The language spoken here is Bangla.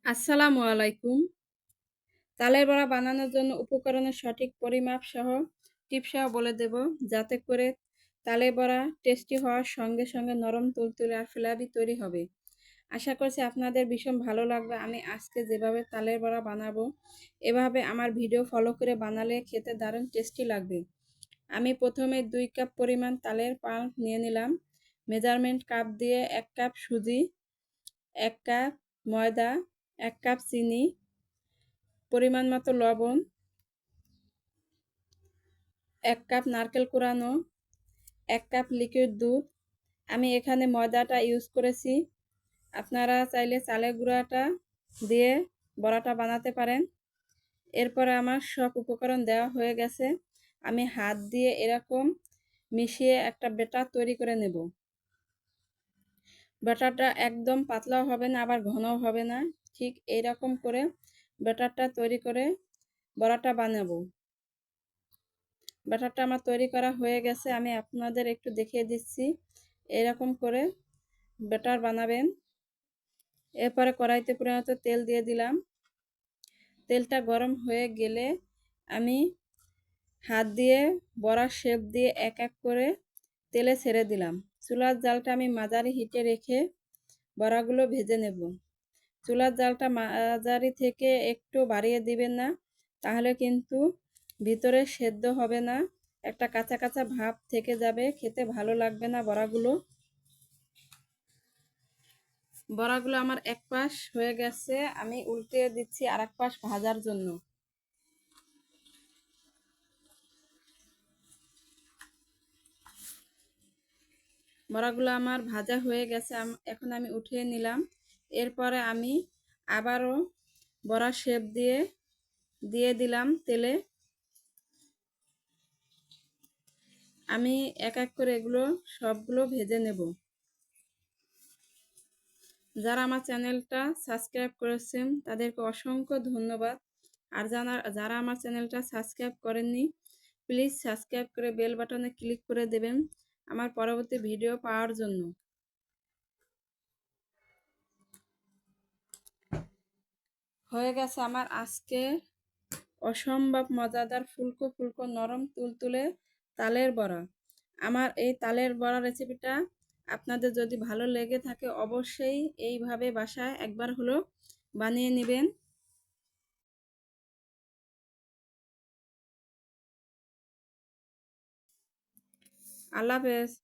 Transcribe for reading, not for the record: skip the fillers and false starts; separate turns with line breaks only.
আসসালামু আলাইকুম। তালের বড়া বানানোর জন্য উপকরণের সঠিক পরিমাপ সহ টিপসও বলে দেব, যাতে করে তালের বড়া টেস্টি হওয়ার সঙ্গে সঙ্গে নরম তুলতুলে আর ফ্লেভারি তৈরি হবে। আশা করছি আপনাদের ভীষণ ভালো লাগবে। আমি আজকে যেভাবে তালের বড়া বানাবো, এভাবে আমার ভিডিও ফলো করে বানালে খেতে দারুণ টেস্টি লাগবে। আমি প্রথমে 2 কাপ পরিমাণ তালের পাল্প নিয়ে নিলাম। মেজারমেন্ট কাপ দিয়ে 1 কাপ সুজি, 1 কাপ ময়দা, 1 কাপ চিনি, পরিমাণ মতো লবণ, 1 কাপ নারকেল কোড়ানো, 1 কাপ লিকুইড দুধ। আমি এখানে ময়দাটা ইউজ করেছি। আপনারা চাইলে চালের গুঁড়াটা দিয়ে বড়াটা বানাতে পারেন। এরপরে আমার সব উপকরণ দেওয়া হয়ে গেছে। আমি হাত দিয়ে এরকম মিশিয়ে একটা ব্যাটার তৈরি করে নেব। ব্যাটারটা একদম পাতলাও হবে না, আবার ঘনও হবে না। ঠিক এইরকম করে ব্যাটারটা তৈরি করে বড়াটা বানাবো। ব্যাটারটা আমার তৈরি করা হয়ে গেছে। আমি আপনাদের একটু দেখিয়ে দিচ্ছি। এরকম করে ব্যাটার বানাবেন। এরপরে কড়াইতে পরিমাণ তেল দিয়ে দিলাম। তেলটা গরম হয়ে গেলে আমি হাত দিয়ে বড়ার শেপ দিয়ে এক এক করে তেলে ছেড়ে দিলাম। চুলার জালটা আমি মাঝারি হিটে রেখে বড়াগুলো ভেজে নেব। চুলার জালটা মাঝারি থেকে একটু বাড়িয়ে দিবেন না, তাহলে কিন্তু ভিতরে সেদ্ধ হবে না, একটা কাঁচা কাঁচা ভাব থেকে যাবে, খেতে ভালো লাগবে না বড়াগুলো। বড়াগুলো আমার এক পাশ হয়ে গেছে, আমি উল্টে দিচ্ছি আর এক পাশ ভাজার জন্য। বড়াগুলো আমার ভাজা হয়ে গেছে, এখন আমি উঠিয়ে নিলাম। এরপরে আমি আবারও বড়া শেপ দিয়ে দিয়ে দিলাম তেলে। আমি এক এক করে এগুলো সবগুলো ভেজে নেব। যারা আমার চ্যানেলটা সাবস্ক্রাইব করেছেন তাদেরকে অসংখ্য ধন্যবাদ। আর যারা আমার চ্যানেলটা সাবস্ক্রাইব করেননি, প্লিজ সাবস্ক্রাইব করে বেল বাটনে ক্লিক করে দেবেন আমার পরবর্তী ভিডিও পাওয়ার জন্য। হয়ে গেছে আমার আজকে অসম্ভব মজাদার ফুলকো ফুলকো নরম তুলতুলে তালের বড়া। আমার এই তালের বড়া রেসিপিটা আপনাদের যদি ভালো লেগে থাকে, অবশ্যই এইভাবে বাসায় একবার হলো বানিয়ে নেবেন। আল্লাহ হাফেজ।